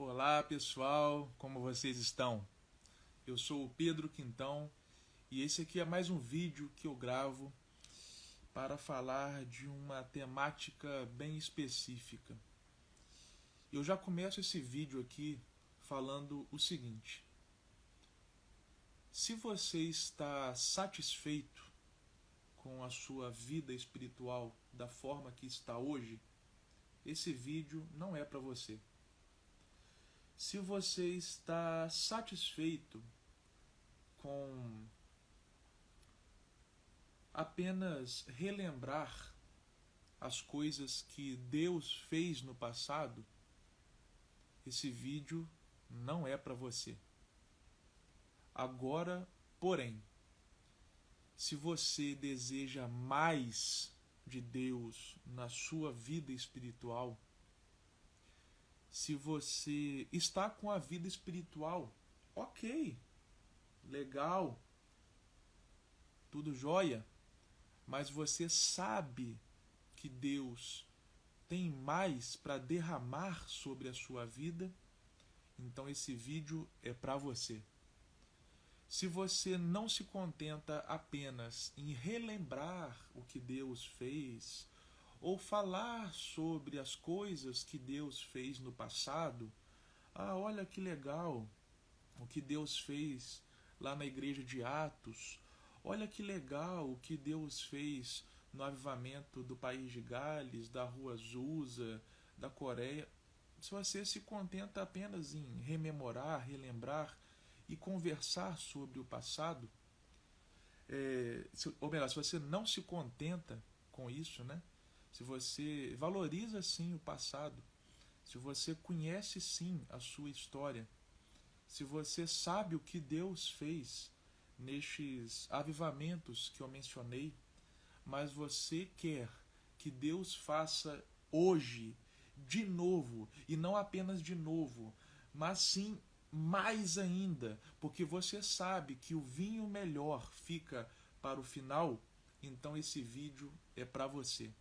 Olá pessoal, como vocês estão? Eu sou o Pedro Quintão e esse aqui é mais um vídeo que eu gravo para falar de uma temática bem específica. Eu já começo esse vídeo aqui falando o seguinte: se você está satisfeito com a sua vida espiritual da forma que está hoje, esse vídeo não é para você. Se você está satisfeito com apenas relembrar as coisas que Deus fez no passado, esse vídeo não é para você. Agora, porém, se você deseja mais de Deus na sua vida espiritual, se você está com a vida espiritual, ok, legal, tudo jóia, mas você sabe que Deus tem mais para derramar sobre a sua vida, então esse vídeo é para você. Se você não se contenta apenas em relembrar o que Deus fez, ou falar sobre as coisas que Deus fez no passado, olha que legal o que Deus fez lá na igreja de Atos, olha que legal o que Deus fez no avivamento do país de Gales, da rua Azusa, da Coreia. Se você se contenta apenas em rememorar, relembrar e conversar sobre o passado, ou melhor, se você não se contenta com isso, né? Se você valoriza sim o passado, se você conhece sim a sua história, se você sabe o que Deus fez nestes avivamentos que eu mencionei, mas você quer que Deus faça hoje, de novo, e não apenas de novo, mas sim mais ainda, porque você sabe que o vinho melhor fica para o final, então esse vídeo é para você.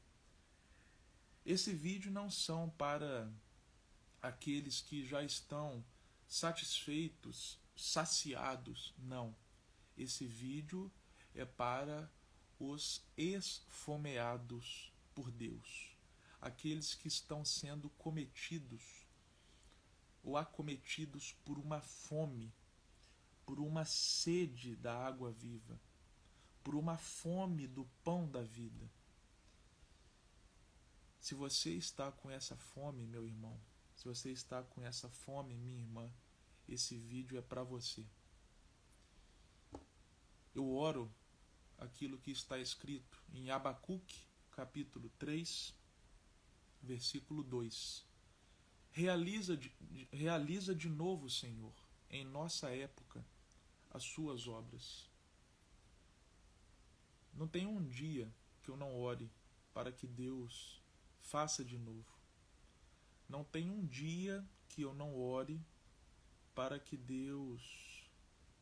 Esse vídeo não são para aqueles que já estão satisfeitos, saciados, não. Esse vídeo é para os esfomeados por Deus, aqueles que estão sendo cometidos ou acometidos por uma fome, por uma sede da água viva, por uma fome do pão da vida. Se você está com essa fome, meu irmão, se você está com essa fome, minha irmã, esse vídeo é para você. Eu oro aquilo que está escrito em Abacuque, capítulo 3, versículo 2. Realiza de novo, Senhor, em nossa época, as suas obras. Não tem um dia que eu não ore para que Deus faça de novo. Não tem um dia que eu não ore para que Deus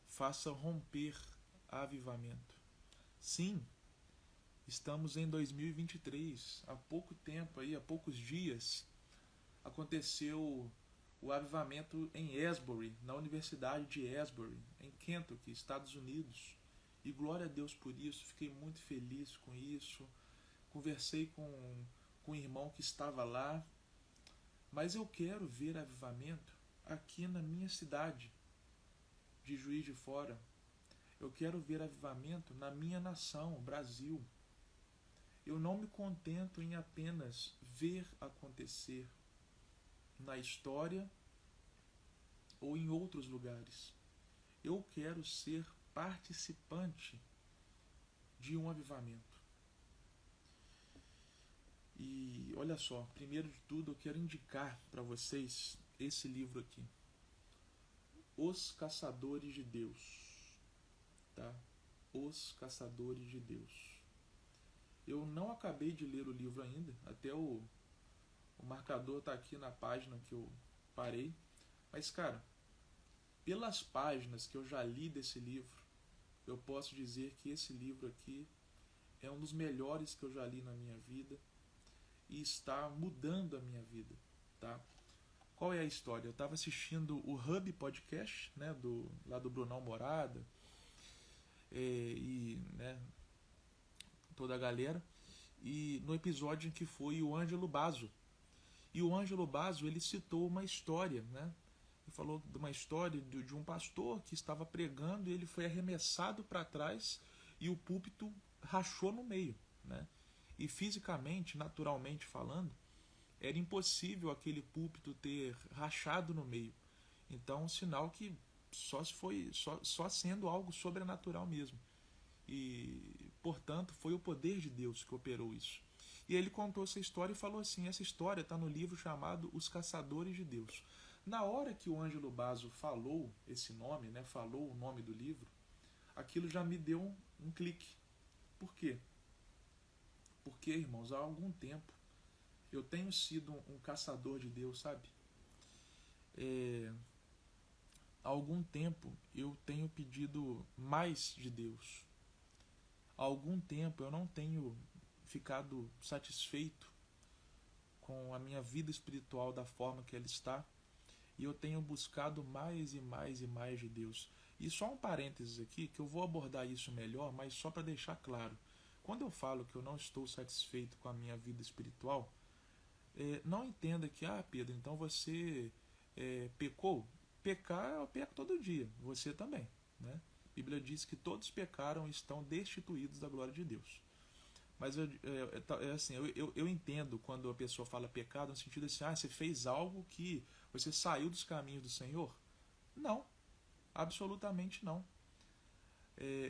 faça romper avivamento. Sim, estamos em 2023. Há pouco tempo, há poucos dias, aconteceu o avivamento em Asbury, na Universidade de Asbury, em Kentucky, Estados Unidos. E glória a Deus por isso, fiquei muito feliz com isso. Conversei com um irmão que estava lá. Mas eu quero ver avivamento aqui na minha cidade de Juiz de Fora. Eu quero ver avivamento na minha nação, Brasil. Eu não me contento em apenas ver acontecer na história ou em outros lugares. Eu quero ser participante de um avivamento. E olha só, primeiro de tudo eu quero indicar para vocês esse livro aqui, Os Caçadores de Deus, tá? Os Caçadores de Deus. Eu não acabei de ler o livro ainda, até o marcador está aqui na página que eu parei, mas cara, pelas páginas que eu já li desse livro, eu posso dizer que esse livro aqui é um dos melhores que eu já li na minha vida e está mudando a minha vida, tá? Qual é a história? Eu estava assistindo o Hub Podcast, né, lá do Brunão Morada, e né, toda a galera, e no episódio em que foi o Ângelo Basso. E o Ângelo Basso, ele citou uma história, né? Ele falou de uma história de um pastor que estava pregando e ele foi arremessado para trás e o púlpito rachou no meio, né? E fisicamente, naturalmente falando, era impossível aquele púlpito ter rachado no meio. Então, um sinal que só sendo algo sobrenatural mesmo. E, portanto, foi o poder de Deus que operou isso. E ele contou essa história e falou assim, essa história está no livro chamado Os Caçadores de Deus. Na hora que o Ângelo Basso falou esse nome, né, falou o nome do livro, aquilo já me deu um clique. Por quê? Porque, irmãos, há algum tempo eu tenho sido um caçador de Deus, sabe? Há algum tempo eu tenho pedido mais de Deus. Há algum tempo eu não tenho ficado satisfeito com a minha vida espiritual da forma que ela está, e eu tenho buscado mais e mais e mais de Deus. E só um parênteses aqui, que eu vou abordar isso melhor, mas só para deixar claro. Quando eu falo que eu não estou satisfeito com a minha vida espiritual, não entenda que, Pedro, então você pecou. Pecar eu peco todo dia, você também, né? A Bíblia diz que todos pecaram e estão destituídos da glória de Deus. Mas assim, eu entendo quando a pessoa fala pecado no sentido assim, você fez algo que você saiu dos caminhos do Senhor? Não, absolutamente não.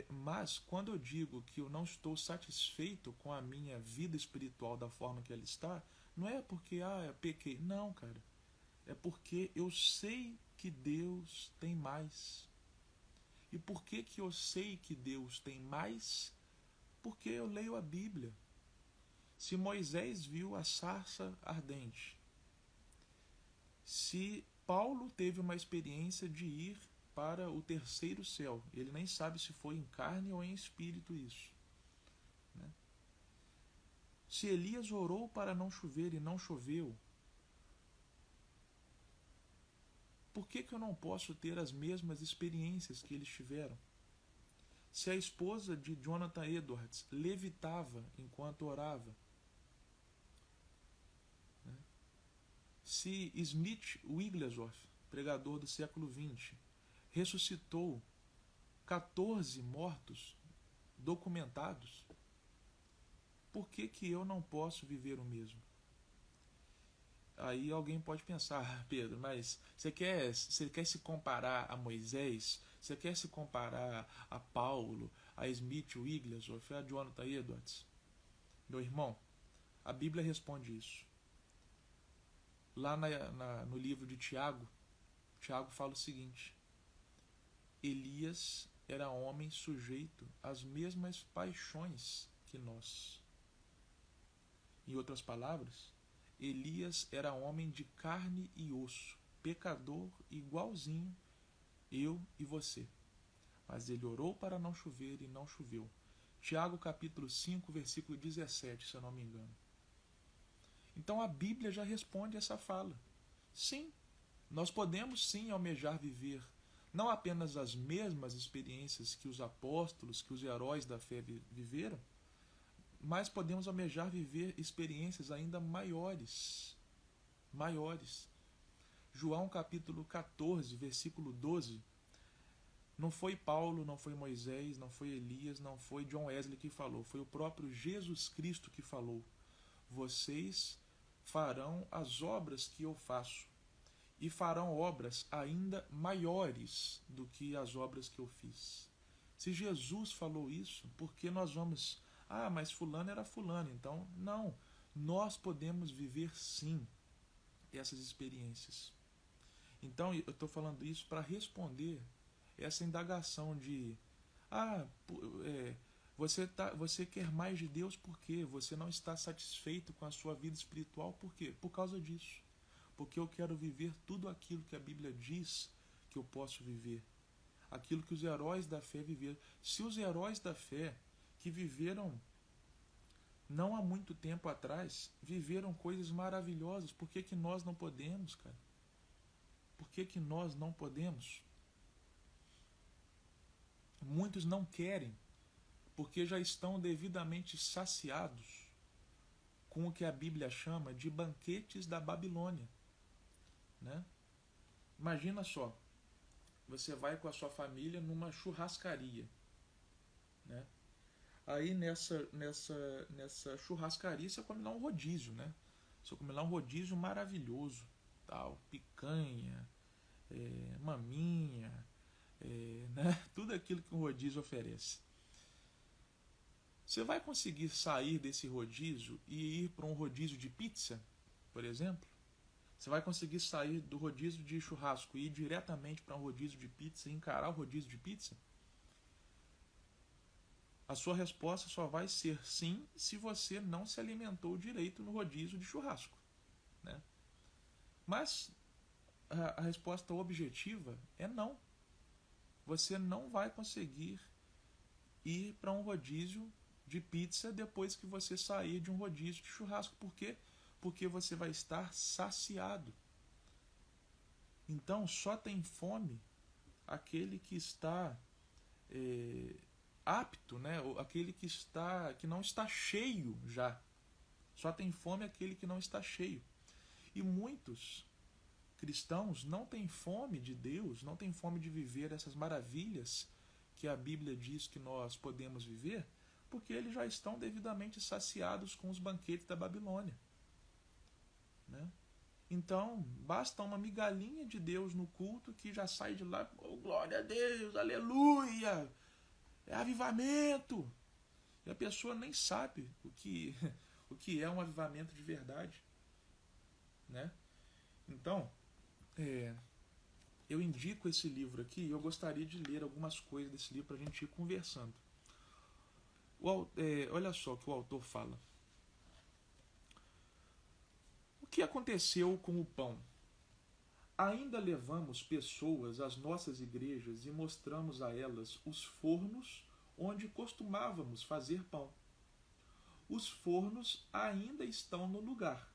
Mas quando eu digo que eu não estou satisfeito com a minha vida espiritual da forma que ela está, não é porque eu pequei. Não, cara. É porque eu sei que Deus tem mais. E por que eu sei que Deus tem mais? Porque eu leio a Bíblia. Se Moisés viu a sarça ardente, se Paulo teve uma experiência de ir para o terceiro céu, ele nem sabe se foi em carne ou em espírito isso, né? Se Elias orou para não chover e não choveu, por que eu não posso ter as mesmas experiências que eles tiveram? Se a esposa de Jonathan Edwards levitava enquanto orava, né? Se Smith Wigglesworth, pregador do século XX, ressuscitou 14 mortos documentados, por que eu não posso viver o mesmo? Aí alguém pode pensar, Pedro, mas você quer se comparar a Moisés? Você quer se comparar a Paulo, a Smith Wigglesworth, a Jonathan Edwards? Meu irmão, a Bíblia responde isso. Lá no livro de Tiago, Tiago fala o seguinte: Elias era homem sujeito às mesmas paixões que nós. Em outras palavras, Elias era homem de carne e osso, pecador igualzinho eu e você. Mas ele orou para não chover e não choveu. Tiago capítulo 5, versículo 17, se eu não me engano. Então a Bíblia já responde essa fala. Sim, nós podemos sim almejar viver não apenas as mesmas experiências que os apóstolos, que os heróis da fé viveram, mas podemos almejar viver experiências ainda maiores. João capítulo 14, versículo 12, não foi Paulo, não foi Moisés, não foi Elias, não foi John Wesley que falou, foi o próprio Jesus Cristo que falou: vocês farão as obras que eu faço, e farão obras ainda maiores do que as obras que eu fiz. Se Jesus falou isso, por que nós vamos... mas fulano era fulano, então... Não, nós podemos viver sim essas experiências. Então eu estou falando isso para responder essa indagação de você quer mais de Deus por quê? Você não está satisfeito com a sua vida espiritual por quê? Por causa disso. Porque eu quero viver tudo aquilo que a Bíblia diz que eu posso viver. Aquilo que os heróis da fé viveram. Se os heróis da fé que viveram não há muito tempo atrás viveram coisas maravilhosas, por que nós não podemos, cara? que nós não podemos? Muitos não querem, porque já estão devidamente saciados com o que a Bíblia chama de banquetes da Babilônia, né? Imagina só, você vai com a sua família numa churrascaria, né? Aí nessa churrascaria você come lá um rodízio, né? Você come lá um rodízio maravilhoso, tal, picanha, maminha, né? Tudo aquilo que um rodízio oferece. Você vai conseguir sair desse rodízio e ir para um rodízio de pizza, por exemplo? Você vai conseguir sair do rodízio de churrasco e ir diretamente para um rodízio de pizza e encarar o rodízio de pizza? A sua resposta só vai ser sim se você não se alimentou direito no rodízio de churrasco, né? Mas a resposta objetiva é não. Você não vai conseguir ir para um rodízio de pizza depois que você sair de um rodízio de churrasco. Por quê? Porque você vai estar saciado. Então só tem fome aquele que está apto, né? Aquele que não está cheio já. Só tem fome aquele que não está cheio. E muitos cristãos não têm fome de Deus, não têm fome de viver essas maravilhas que a Bíblia diz que nós podemos viver, porque eles já estão devidamente saciados com os banquetes da Babilônia, né? Então, basta uma migalhinha de Deus no culto que já sai de lá, oh, glória a Deus, aleluia, é avivamento. E a pessoa nem sabe o que é um avivamento de verdade, né? Então, eu indico esse livro aqui e eu gostaria de ler algumas coisas desse livro para a gente ir conversando. Olha só o que o autor fala. O que aconteceu com o pão? Ainda levamos pessoas às nossas igrejas e mostramos a elas os fornos onde costumávamos fazer pão. Os fornos ainda estão no lugar,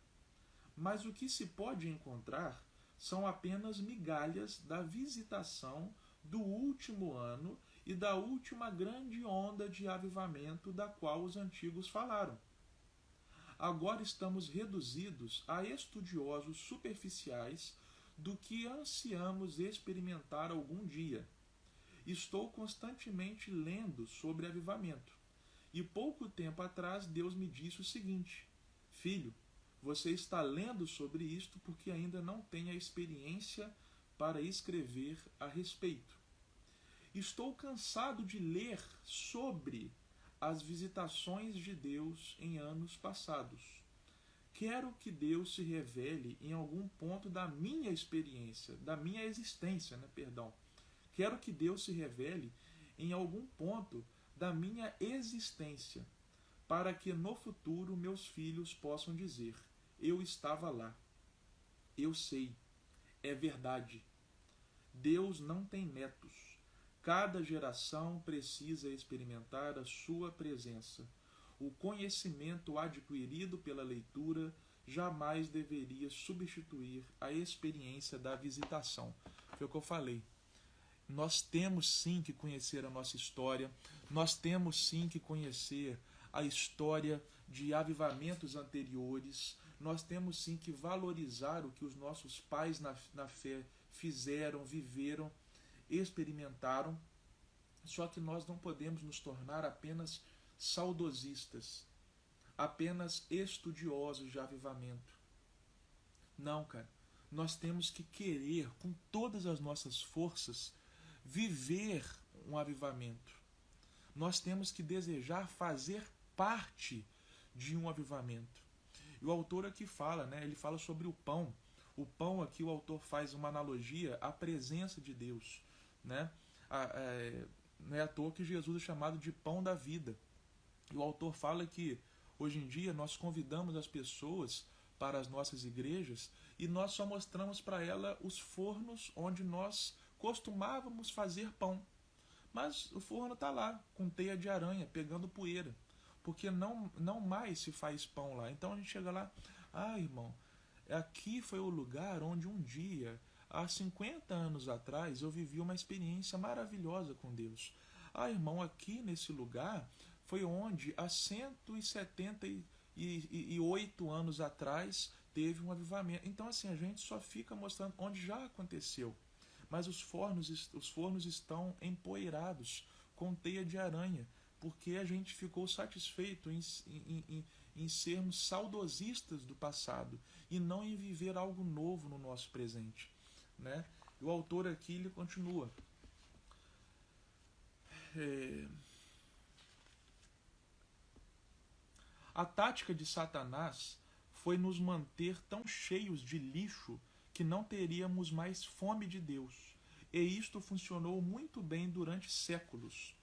mas o que se pode encontrar são apenas migalhas da visitação do último ano e da última grande onda de avivamento da qual os antigos falaram. Agora estamos reduzidos a estudiosos superficiais do que ansiamos experimentar algum dia. Estou constantemente lendo sobre avivamento. E pouco tempo atrás Deus me disse o seguinte: filho, você está lendo sobre isto porque ainda não tem a experiência para escrever a respeito. Estou cansado de ler sobre as visitações de Deus em anos passados. Quero que Deus se revele em algum ponto da minha experiência, da minha existência, Quero que Deus se revele em algum ponto da minha existência, para que no futuro meus filhos possam dizer: eu estava lá. Eu sei. É verdade. Deus não tem netos. Cada geração precisa experimentar a sua presença. O conhecimento adquirido pela leitura jamais deveria substituir a experiência da visitação. Foi o que eu falei. Nós temos sim que conhecer a nossa história, nós temos sim que conhecer a história de avivamentos anteriores, nós temos sim que valorizar o que os nossos pais na fé fizeram, viveram, experimentaram, só que nós não podemos nos tornar apenas saudosistas, apenas estudiosos de avivamento. Não, cara, nós temos que querer com todas as nossas forças viver um avivamento. Nós temos que desejar fazer parte de um avivamento. E o autor aqui fala, ele fala sobre o pão. O pão aqui o autor faz uma analogia à presença de Deus, Não é à toa que Jesus é chamado de pão da vida. E o autor fala que hoje em dia nós convidamos as pessoas para as nossas igrejas e nós só mostramos para ela os fornos onde nós costumávamos fazer pão. Mas o forno está lá, com teia de aranha, pegando poeira, porque não mais se faz pão lá. Então a gente chega lá, irmão, aqui foi o lugar onde um dia há 50 anos atrás eu vivi uma experiência maravilhosa com Deus. Ah, irmão, aqui nesse lugar foi onde há 178 anos atrás teve um avivamento. Então, assim, a gente só fica mostrando onde já aconteceu. Mas os fornos estão empoeirados, com teia de aranha, porque a gente ficou satisfeito em sermos saudosistas do passado e não em viver algo novo no nosso presente, né? E o autor aqui ele continua. A tática de Satanás foi nos manter tão cheios de lixo que não teríamos mais fome de Deus. E isto funcionou muito bem durante séculos.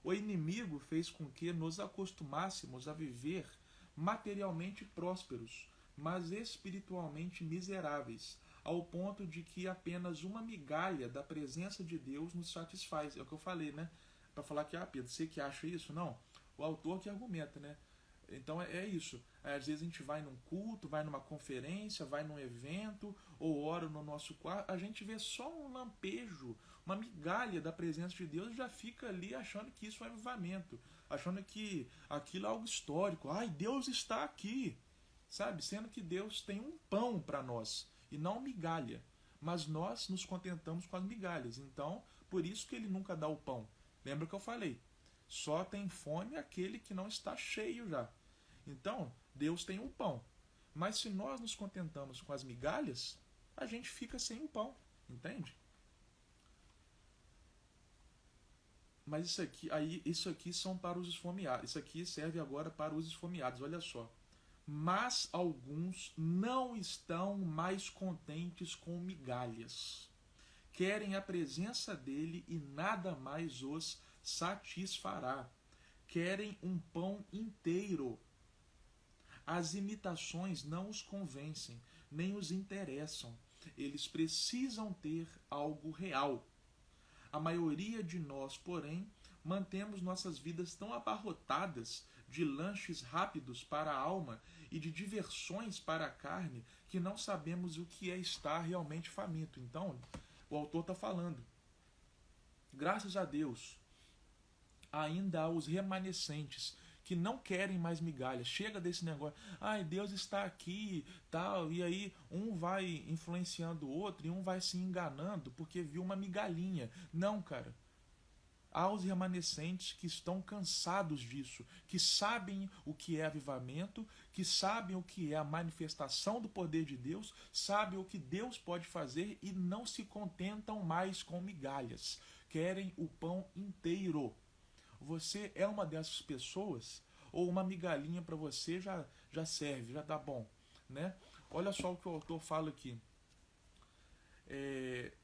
O inimigo fez com que nos acostumássemos a viver materialmente prósperos, mas espiritualmente miseráveis, ao ponto de que apenas uma migalha da presença de Deus nos satisfaz. É o que eu falei, né? Para falar que, Pedro, você que acha isso? Não. O autor que argumenta, né? Então é isso. Às vezes a gente vai num culto, vai numa conferência, vai num evento, ou ora no nosso quarto, a gente vê só um lampejo, uma migalha da presença de Deus e já fica ali achando que isso é avivamento, achando que aquilo é algo histórico. Ai, Deus está aqui, sabe? Sendo que Deus tem um pão para nós e não migalha. Mas nós nos contentamos com as migalhas. Então, por isso que ele nunca dá o pão. Lembra que eu falei? Só tem fome aquele que não está cheio já. Então, Deus tem um pão. Mas se nós nos contentamos com as migalhas, a gente fica sem o pão. Entende? Mas isso aqui são para os esfomeados. Isso aqui serve agora para os esfomeados. Olha só. Mas alguns não estão mais contentes com migalhas. Querem a presença dele e nada mais os satisfará. Querem um pão inteiro. As imitações não os convencem, nem os interessam. Eles precisam ter algo real. A maioria de nós, porém, mantemos nossas vidas tão abarrotadas de lanches rápidos para a alma e de diversões para a carne que não sabemos o que é estar realmente faminto. Então, o autor está falando. Graças a Deus, ainda há os remanescentes que não querem mais migalhas. Chega desse negócio, ai, Deus está aqui, tal, e aí um vai influenciando o outro e um vai se enganando porque viu uma migalhinha. Não, cara. Há os remanescentes que estão cansados disso, que sabem o que é avivamento, que sabem o que é a manifestação do poder de Deus, sabem o que Deus pode fazer e não se contentam mais com migalhas. Querem o pão inteiro. Você é uma dessas pessoas? Ou uma migalhinha para você já serve, já dá bom, né? Olha só o que o autor fala aqui.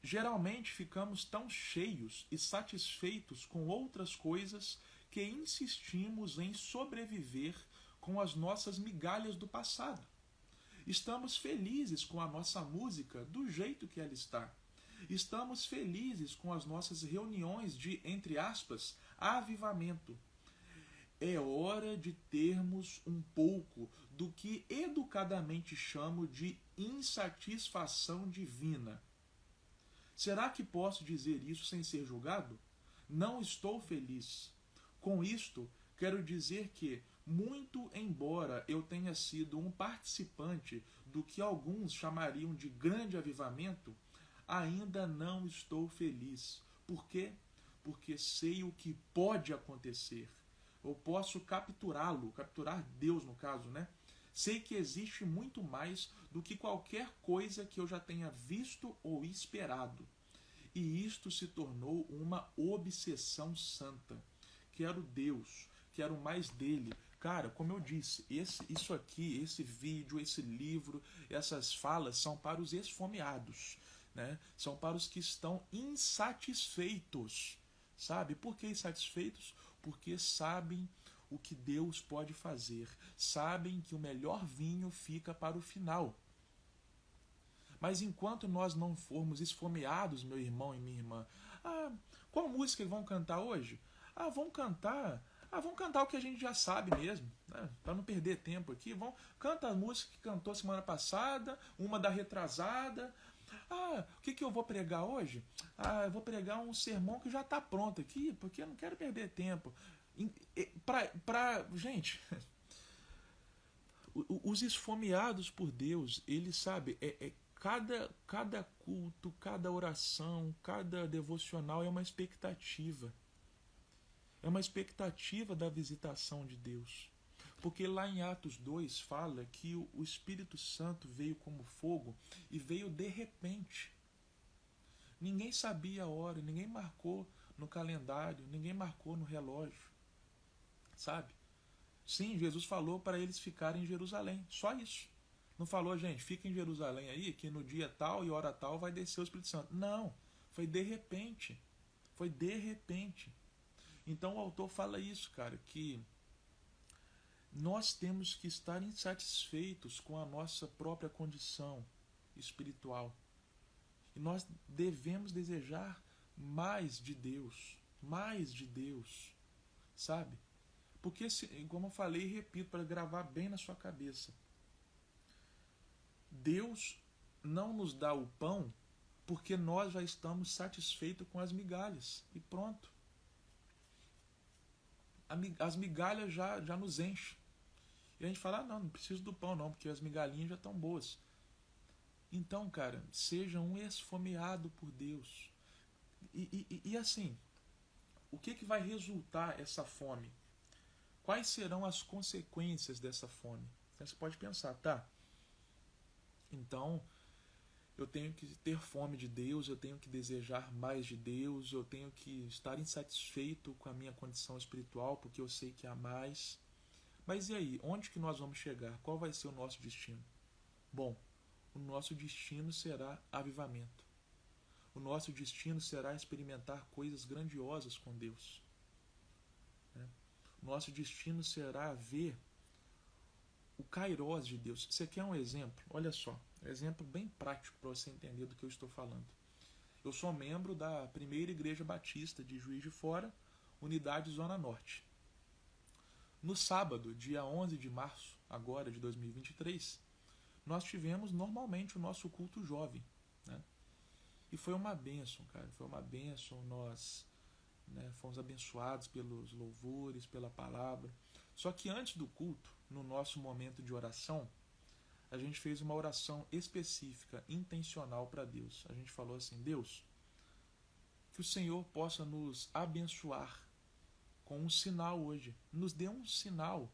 Geralmente ficamos tão cheios e satisfeitos com outras coisas que insistimos em sobreviver com as nossas migalhas do passado. Estamos felizes com a nossa música do jeito que ela está. Estamos felizes com as nossas reuniões de, entre aspas, avivamento. É hora de termos um pouco do que educadamente chamo de insatisfação divina. Será que posso dizer isso sem ser julgado? Não estou feliz. Com isto, quero dizer que, muito embora eu tenha sido um participante do que alguns chamariam de grande avivamento, ainda não estou feliz. Por quê? Porque sei o que pode acontecer. Eu posso capturá-lo, capturar Deus no caso, né? Sei que existe muito mais do que qualquer coisa que eu já tenha visto ou esperado. E isto se tornou uma obsessão santa. Quero Deus, quero mais dele. Cara, como eu disse, isso aqui, esse vídeo, esse livro, essas falas são para os esfomeados, né? São para os que estão insatisfeitos, sabe? Por que insatisfeitos? Porque sabem o que Deus pode fazer, sabem que o melhor vinho fica para o final. Mas enquanto nós não formos esfomeados, meu irmão e minha irmã, qual música vão cantar hoje? Vamos cantar o que a gente já sabe mesmo, né? Para não perder tempo aqui. Canta a música que cantou semana passada, uma da retrasada. O que eu vou pregar hoje? Eu vou pregar um sermão que já está pronto aqui, porque eu não quero perder tempo. Gente, os esfomeados por Deus, eles sabem, cada culto, cada oração, cada devocional é uma expectativa. É uma expectativa da visitação de Deus. Porque lá em Atos 2 fala que o Espírito Santo veio como fogo e veio de repente. Ninguém sabia a hora, ninguém marcou no calendário, ninguém marcou no relógio. Sabe? Sim, Jesus falou para eles ficarem em Jerusalém, só isso. Não falou, gente, fica em Jerusalém aí, que no dia tal e hora tal vai descer o Espírito Santo. Não, foi de repente. Foi de repente. Então o autor fala isso, cara, que nós temos que estar insatisfeitos com a nossa própria condição espiritual. E nós devemos desejar mais de Deus, sabe? Porque, como eu falei e repito, para gravar bem na sua cabeça, Deus não nos dá o pão porque nós já estamos satisfeitos com as migalhas. E pronto. As migalhas já nos enchem. E a gente fala, não preciso do pão não, porque as migalhinhas já estão boas. Então, cara, seja um esfomeado por Deus. E assim, o que vai resultar essa fome? Quais serão as consequências dessa fome? Então, você pode pensar, tá? Então, eu tenho que ter fome de Deus, eu tenho que desejar mais de Deus, eu tenho que estar insatisfeito com a minha condição espiritual, porque eu sei que há mais. Mas e aí, onde que nós vamos chegar? Qual vai ser o nosso destino? Bom, o nosso destino será avivamento. O nosso destino será experimentar coisas grandiosas com Deus. O nosso destino será ver o kairós de Deus. Você quer um exemplo? Olha só, um exemplo bem prático para você entender do que eu estou falando. Eu sou membro da primeira igreja batista de Juiz de Fora, unidade Zona Norte. No sábado, dia 11 de março, agora de 2023, nós tivemos normalmente o nosso culto jovem. Né? E foi uma bênção, cara. Foi uma bênção. Nós fomos abençoados pelos louvores, pela palavra. Só que antes do culto, no nosso momento de oração, a gente fez uma oração específica, intencional para Deus. A gente falou assim, Deus, que o Senhor possa nos abençoar com um sinal hoje. Nos dê um sinal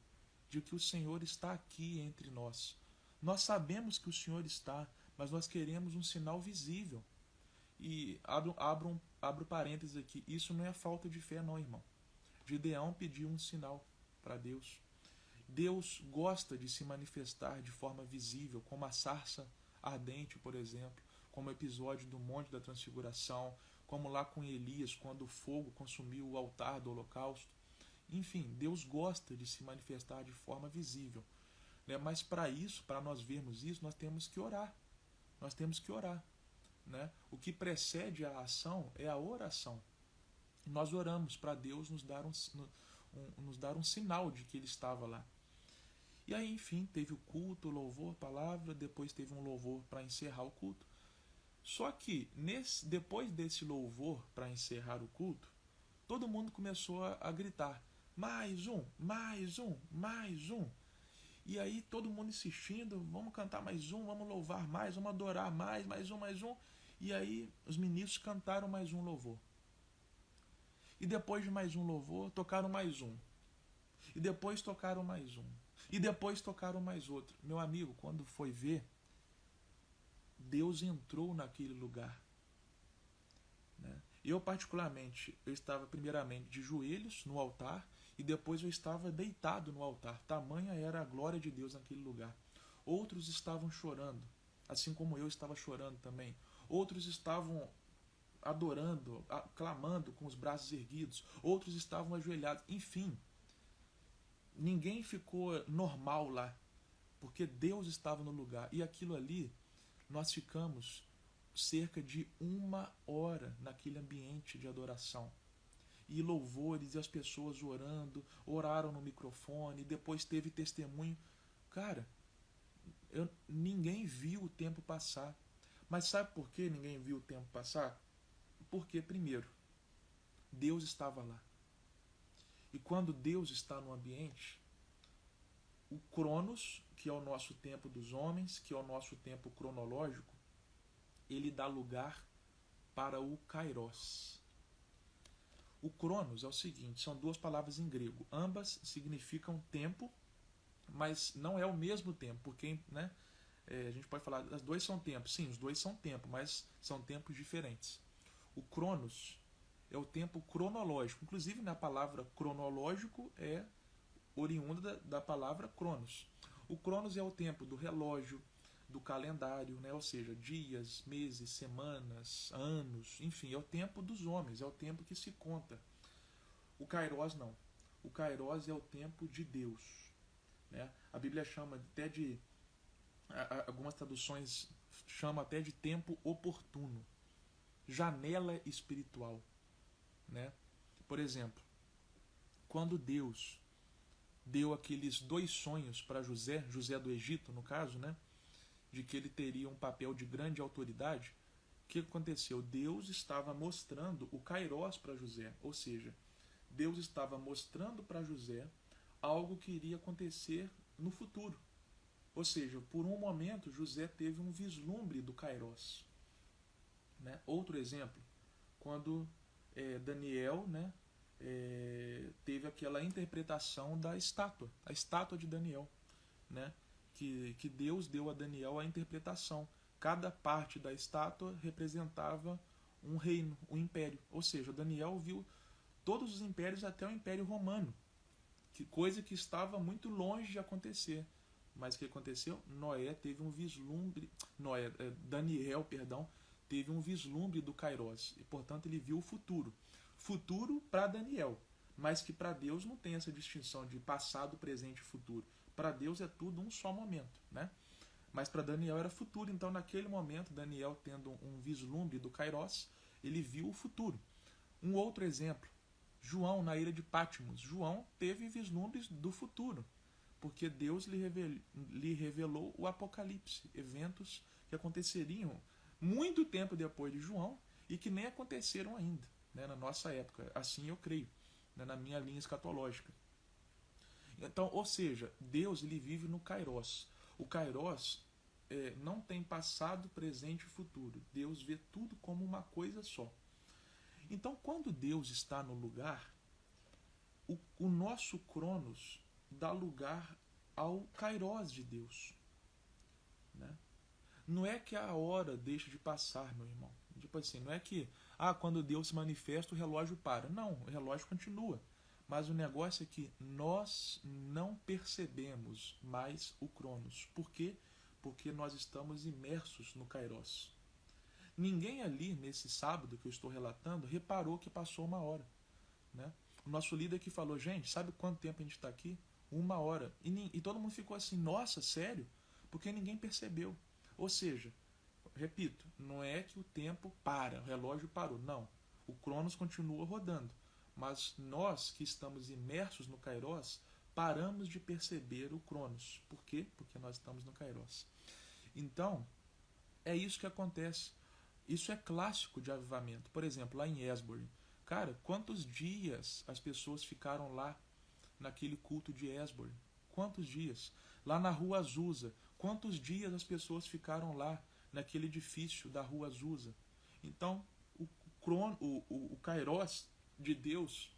de que o Senhor está aqui entre nós. Nós sabemos que o Senhor está, mas nós queremos um sinal visível. E abro parênteses aqui, isso não é falta de fé não, irmão. Gideão pediu um sinal para Deus. Deus gosta de se manifestar de forma visível, como a sarça ardente, por exemplo, como o episódio do Monte da Transfiguração, como lá com Elias, quando o fogo consumiu o altar do holocausto. Enfim, Deus gosta de se manifestar de forma visível. Né? Mas para isso, para nós vermos isso, nós temos que orar. Nós temos que orar. Né? O que precede a ação é a oração. E nós oramos para Deus nos dar um sinal de que Ele estava lá. E aí, enfim, teve o culto, o louvor, a palavra, depois teve um louvor para encerrar o culto. Só que, depois desse louvor para encerrar o culto, todo mundo começou a gritar, mais um, mais um, mais um. E aí todo mundo insistindo, vamos cantar mais um, vamos louvar mais, vamos adorar mais um, mais um. E aí os ministros cantaram mais um louvor. E depois de mais um louvor, tocaram mais um. E depois tocaram mais um. E depois tocaram mais outro. Meu amigo, quando foi ver, Deus entrou naquele lugar. Né? Eu particularmente, eu estava primeiramente de joelhos no altar e depois eu estava deitado no altar. Tamanha era a glória de Deus naquele lugar. Outros estavam chorando, assim como eu estava chorando também. Outros estavam adorando, clamando com os braços erguidos. Outros estavam ajoelhados. Enfim, ninguém ficou normal lá, porque Deus estava no lugar. E aquilo ali, nós ficamos cerca de 1 hora naquele ambiente de adoração. E louvores, e as pessoas orando, oraram no microfone, depois teve testemunho. Cara, ninguém viu o tempo passar. Mas sabe por que ninguém viu o tempo passar? Porque, primeiro, Deus estava lá. E quando Deus está no ambiente, o Cronos, que é o nosso tempo dos homens, que é o nosso tempo cronológico, ele dá lugar para o Kairos. O Cronos é o seguinte, são duas palavras em grego. Ambas significam tempo, mas não é o mesmo tempo, porque, né, a gente pode falar, os dois são tempos. Sim, os dois são tempo, mas são tempos diferentes. O Cronos é o tempo cronológico. Inclusive, na palavra cronológico é oriunda da palavra Cronos. O Cronos é o tempo do relógio, do calendário, né? Ou seja, dias, meses, semanas, anos, enfim, é o tempo dos homens, é o tempo que se conta. O Kairos não. O Kairos é o tempo de Deus. Né? A Bíblia chama até de, algumas traduções chamam até de tempo oportuno, janela espiritual. Né? Por exemplo, quando Deus deu aqueles 2 sonhos para José do Egito, no caso, né, de que ele teria um papel de grande autoridade, o que aconteceu? Deus estava mostrando o Kairos para José, ou seja, Deus estava mostrando para José algo que iria acontecer no futuro. Ou seja, por um momento José teve um vislumbre do Kairos. Né? Outro exemplo, quando Daniel, né, teve aquela interpretação da estátua, a estátua de Daniel, né, que Deus deu a Daniel a interpretação. Cada parte da estátua representava um reino, um império. Ou seja, Daniel viu todos os impérios até o Império Romano, coisa que estava muito longe de acontecer. Mas o que aconteceu? Daniel, teve um vislumbre do Kairos, e portanto ele viu o futuro. Futuro para Daniel, mas que para Deus não tem essa distinção de passado, presente e futuro. Para Deus é tudo um só momento, né? Mas para Daniel era futuro, então naquele momento, Daniel tendo um vislumbre do Kairos, ele viu o futuro. Um outro exemplo, João na ilha de Patmos. João teve vislumbres do futuro, porque Deus lhe revelou o Apocalipse, eventos que aconteceriam muito tempo depois de João e que nem aconteceram ainda, né, na nossa época. Assim eu creio, né, na minha linha escatológica. Então, ou seja, Deus ele vive no Kairos. O Kairos não tem passado, presente e futuro. Deus vê tudo como uma coisa só. Então, quando Deus está no lugar, o nosso Cronos dá lugar ao Kairos de Deus. Né? Não é que a hora deixa de passar, meu irmão. Tipo assim, não é que quando Deus se manifesta o relógio para. Não, o relógio continua. Mas o negócio é que nós não percebemos mais o Cronos. Por quê? Porque nós estamos imersos no Kairos. Ninguém ali, nesse sábado que eu estou relatando, reparou que passou 1 hora. Né? O nosso líder que falou, gente, sabe quanto tempo a gente está aqui? 1 hora. E todo mundo ficou assim, nossa, sério? Porque ninguém percebeu. Ou seja, repito, não é que o tempo para, o relógio parou. Não, o Cronos continua rodando. Mas nós que estamos imersos no Kairos, paramos de perceber o Cronos. Por quê? Porque nós estamos no Kairos. Então, é isso que acontece. Isso é clássico de avivamento. Por exemplo, lá em Esbórn. Cara, quantos dias as pessoas ficaram lá naquele culto de Esbórn? Quantos dias? Lá na Rua Azusa. Quantos dias as pessoas ficaram lá naquele edifício da Rua Azusa? Então, o Kairos de Deus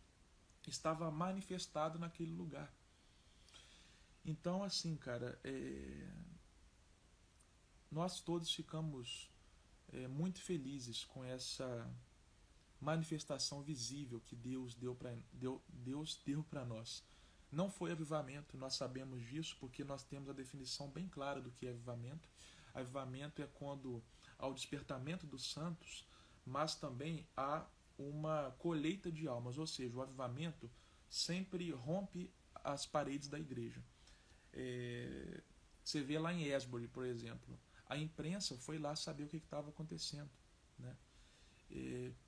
estava manifestado naquele lugar. Então, assim, cara, nós todos ficamos muito felizes com essa manifestação visível que Deus deu para nós. Não foi avivamento, nós sabemos disso porque nós temos a definição bem clara do que é avivamento. Avivamento é quando há o despertamento dos santos, mas também há uma colheita de almas, ou seja, o avivamento sempre rompe as paredes da igreja. Você vê lá em Esbórn, por exemplo, a imprensa foi lá saber o que estava acontecendo. Né?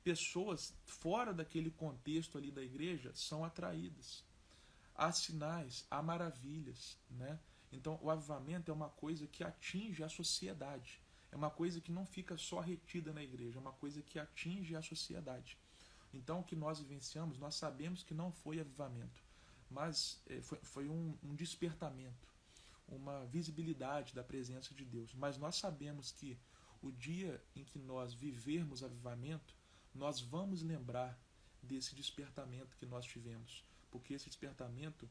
Pessoas fora daquele contexto ali da igreja são atraídas. Há sinais, há maravilhas. Né? Então o avivamento é uma coisa que atinge a sociedade. é uma coisa que não fica só retida na igreja, é uma coisa que atinge a sociedade. Então, o que nós vivenciamos, nós sabemos que não foi avivamento, mas foi um despertamento, uma visibilidade da presença de Deus. Mas nós sabemos que o dia em que nós vivermos avivamento, nós vamos lembrar desse despertamento que nós tivemos, porque esse despertamento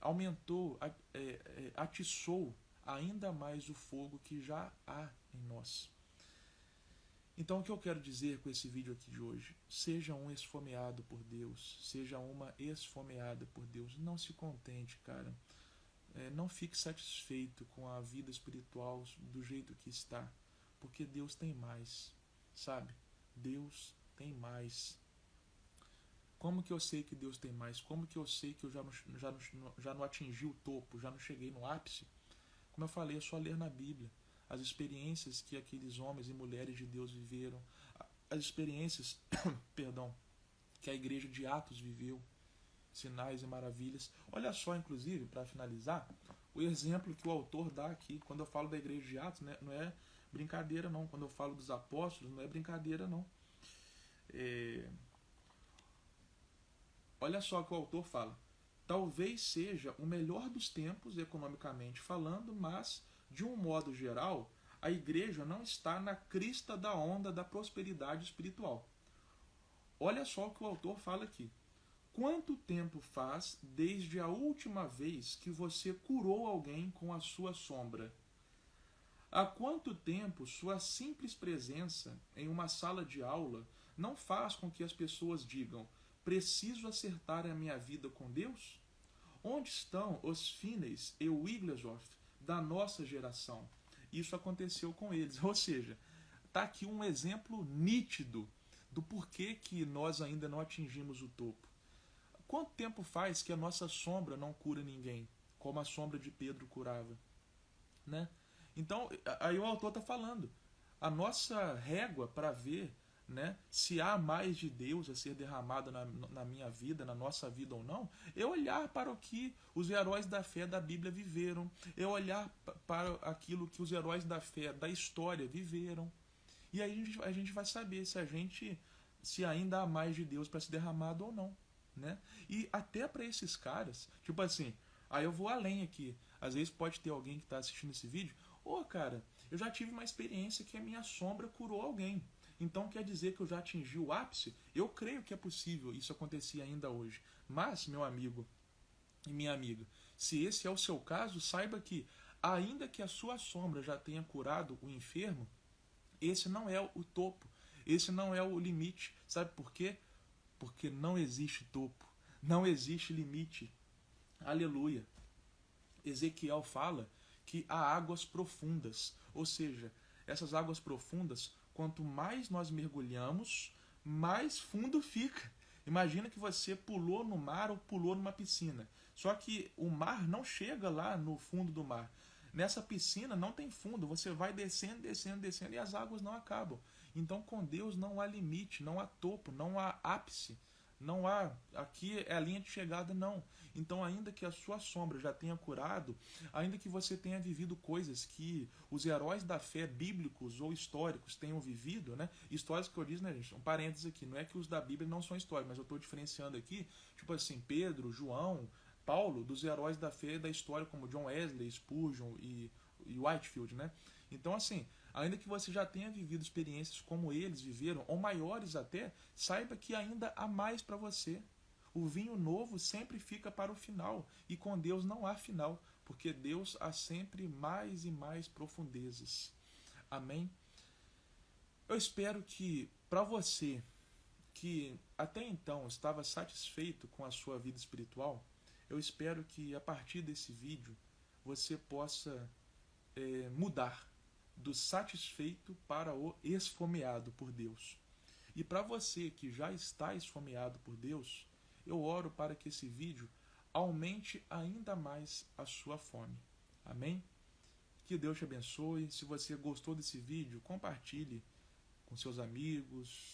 aumentou, atiçou ainda mais o fogo que já há em nós. Então, o que eu quero dizer com esse vídeo aqui de hoje? Seja um esfomeado por Deus, seja uma esfomeada por Deus. Não se contente, cara. Não fique satisfeito com a vida espiritual do jeito que está, porque Deus tem mais, sabe? Deus tem mais. Como que eu sei que Deus tem mais? Como que eu sei que eu já não atingi o topo, já não cheguei no ápice? Como eu falei, é só ler na Bíblia as experiências que aqueles homens e mulheres de Deus viveram, as experiências perdão, que a igreja de Atos viveu, sinais e maravilhas. Olha só, inclusive, para finalizar, o exemplo que o autor dá aqui. Quando eu falo da igreja de Atos, né, não é brincadeira não. Quando eu falo dos apóstolos, não é brincadeira não. Olha só o que o autor fala. Talvez seja o melhor dos tempos, economicamente falando, mas, de um modo geral, a igreja não está na crista da onda da prosperidade espiritual. Olha só o que o autor fala aqui. Quanto tempo faz desde a última vez que você curou alguém com a sua sombra? Há quanto tempo sua simples presença em uma sala de aula não faz com que as pessoas digam: preciso acertar a minha vida com Deus? Onde estão os Finney e o Wigglesworth da nossa geração? Isso aconteceu com eles. Ou seja, está aqui um exemplo nítido do porquê que nós ainda não atingimos o topo. Quanto tempo faz que a nossa sombra não cura ninguém, como a sombra de Pedro curava? Né? Então, aí o autor está falando, a nossa régua para ver, né, se há mais de Deus a ser derramado na minha vida, na nossa vida ou não, é olhar para o que os heróis da fé da Bíblia viveram, é olhar para aquilo que os heróis da fé da história viveram. E aí a gente vai saber se ainda há mais de Deus para ser derramado ou não. Né? E até para esses caras, tipo assim, aí eu vou além aqui. Às vezes pode ter alguém que está assistindo esse vídeo, cara, eu já tive uma experiência que a minha sombra curou alguém. Então quer dizer que eu já atingi o ápice? Eu creio que é possível isso acontecer ainda hoje. Mas, meu amigo e minha amiga, se esse é o seu caso, saiba que, ainda que a sua sombra já tenha curado o enfermo, esse não é o topo, esse não é o limite. Sabe por quê? Porque não existe topo, não existe limite. Aleluia. Ezequiel fala que há águas profundas, ou seja, essas águas profundas, quanto mais nós mergulhamos, mais fundo fica. Imagina que você pulou no mar ou pulou numa piscina, só que o mar não chega lá no fundo do mar. Nessa piscina não tem fundo, você vai descendo, descendo, descendo e as águas não acabam. Então com Deus não há limite, não há topo, não há ápice. Não há, aqui é a linha de chegada, não. Então, ainda que a sua sombra já tenha curado, ainda que você tenha vivido coisas que os heróis da fé bíblicos ou históricos tenham vivido, né? Históricos que eu disse, né, gente? Um parênteses aqui, não é que os da Bíblia não são históricos, mas eu estou diferenciando aqui, tipo assim, Pedro, João, Paulo, dos heróis da fé da história, como John Wesley, Spurgeon e Whitefield, né? Então, assim, ainda que você já tenha vivido experiências como eles viveram, ou maiores até, saiba que ainda há mais para você. O vinho novo sempre fica para o final, e com Deus não há final, porque Deus há sempre mais e mais profundezas. Amém? Eu espero que, para você, que até então estava satisfeito com a sua vida espiritual, eu espero que a partir desse vídeo você possa mudar do satisfeito para o esfomeado por Deus. E para você que já está esfomeado por Deus, eu oro para que esse vídeo aumente ainda mais a sua fome. Amém? Que Deus te abençoe. Se você gostou desse vídeo, compartilhe com seus amigos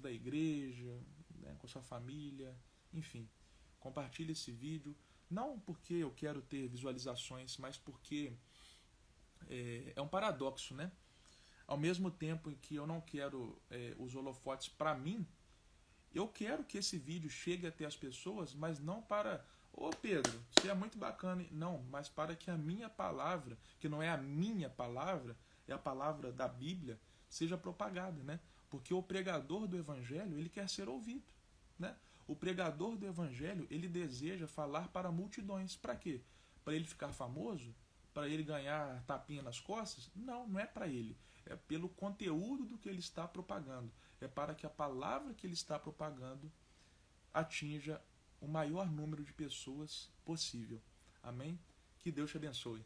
da igreja, né, com sua família, enfim. Compartilhe esse vídeo, não porque eu quero ter visualizações, mas porque É um paradoxo, né? Ao mesmo tempo em que eu não quero os holofotes para mim, eu quero que esse vídeo chegue até as pessoas, mas não para, ô Pedro, você é muito bacana. Não, mas para que a minha palavra, que não é a minha palavra, é a palavra da Bíblia, seja propagada, né? Porque o pregador do Evangelho, ele quer ser ouvido, né? O pregador do Evangelho, ele deseja falar para multidões. Para quê? Para ele ficar famoso? Para ele ganhar tapinha nas costas? Não, não é para ele. É pelo conteúdo do que ele está propagando. É para que a palavra que ele está propagando atinja o maior número de pessoas possível. Amém? Que Deus te abençoe.